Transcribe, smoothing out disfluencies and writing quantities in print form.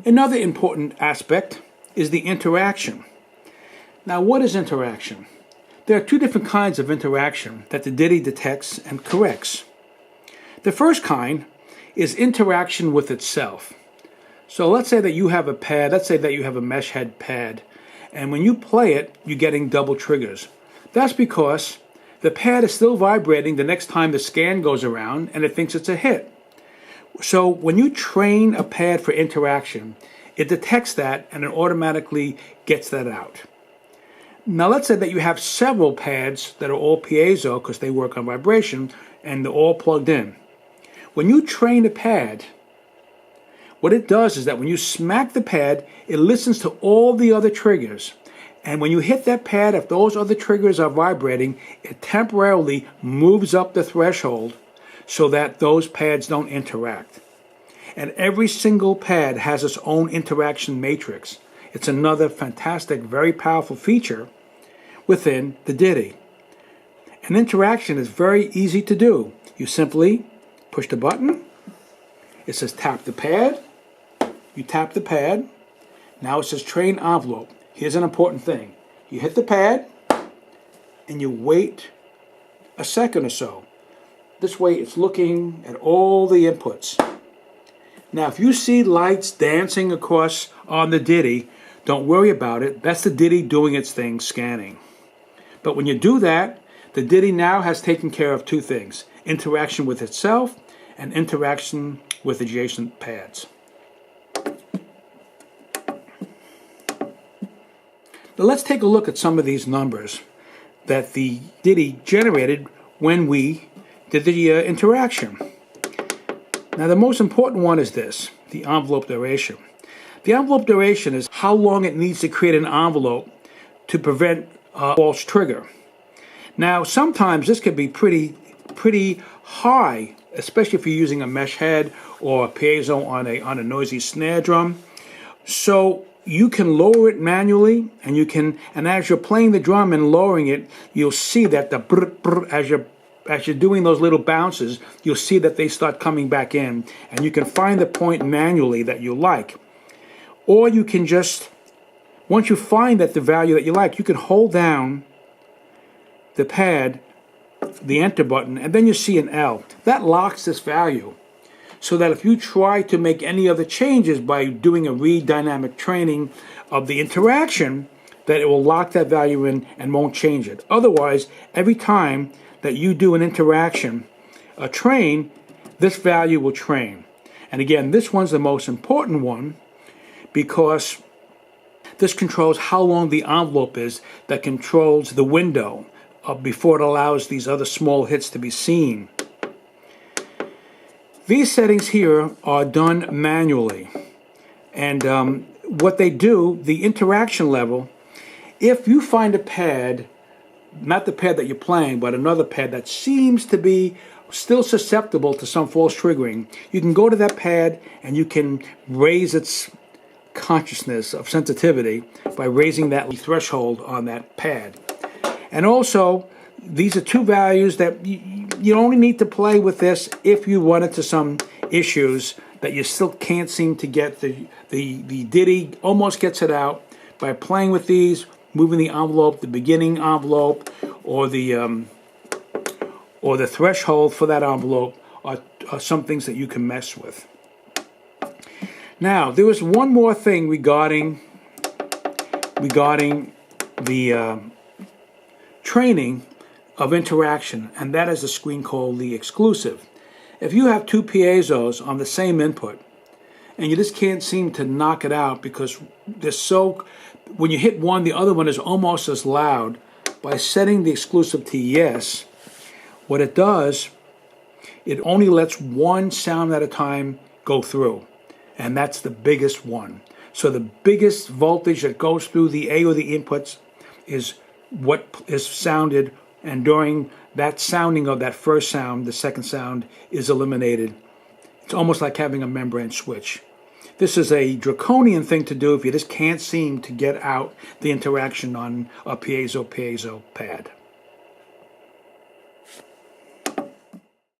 Another important aspect is the interaction. Now, what is interaction? There are two different kinds of interaction that the Diti detects and corrects. The first kind is interaction with itself. So let's say that you have a pad, let's say that you have a mesh head pad, and when you play it, you're getting double triggers. That's because the pad is still vibrating the next time the scan goes around and it thinks it's a hit. So when you train a pad for interaction, it detects that and it automatically gets that out. Now let's say that you have several pads that are all piezo because they work on vibration and they're all plugged in. When you train a pad, what it does is that when you smack the pad, it listens to all the other triggers. And when you hit that pad, if those other triggers are vibrating, it temporarily moves up the threshold so that those pads don't interact. And every single pad has its own interaction matrix. It's another fantastic, very powerful feature within the Diti. An interaction is very easy to do. You simply push the button. It says tap the pad. You tap the pad. Now it says train envelope. Here's an important thing. You hit the pad and you wait a second or so. This way it's looking at all the inputs. Now if you see lights dancing across on the Diti, don't worry about it. That's the Diti doing its thing, scanning. But when you do that, the Diti now has taken care of two things: interaction with itself and interaction with adjacent pads. Now let's take a look at some of these numbers that the Diti generated when we did the interaction. Now the most important one is this, the envelope duration. The envelope duration is how long it needs to create an envelope to prevent a false trigger. Now sometimes this could be pretty high, especially if you're using a mesh head or a piezo on a noisy snare drum. So you can lower it manually, and as you're playing the drum and lowering it, you'll see that the brr, brr, as you're doing those little bounces, you'll see that they start coming back in, and you can find the point manually that you like. Or you can just, once you find that the value that you like, you can hold down the pad, the enter button, and then you see an L. That locks this value, so that if you try to make any other changes by doing a re-dynamic training of the interaction, that it will lock that value in and won't change it. Otherwise, every time that you do an interaction, a train, this value will train. And again, this one's the most important one because this controls how long the envelope is that controls the window before it allows these other small hits to be seen. These settings here are done manually, and what they do, the interaction level, if you find a pad, not the pad that you're playing, but another pad that seems to be still susceptible to some false triggering, you can go to that pad and you can raise its consciousness of sensitivity by raising that threshold on that pad. And also, these are two values that you only need to play with this if you run into some issues that you still can't seem to get. The Diti almost gets it out by playing with these, moving the envelope, the beginning envelope, or the threshold for that envelope are some things that you can mess with. Now, there was one more thing regarding the training of interaction, and that is a screen called the exclusive. If you have two piezos on the same input and you just can't seem to knock it out because they're so, when you hit one, the other one is almost as loud, by setting the exclusive to yes, what it does, it only lets one sound at a time go through, and that's the biggest one. So the biggest voltage that goes through the A or the inputs is what is sounded, and during that sounding of that first sound, the second sound is eliminated. It's almost like having a membrane switch. This is a draconian thing to do if you just can't seem to get out the interaction on a piezo pad.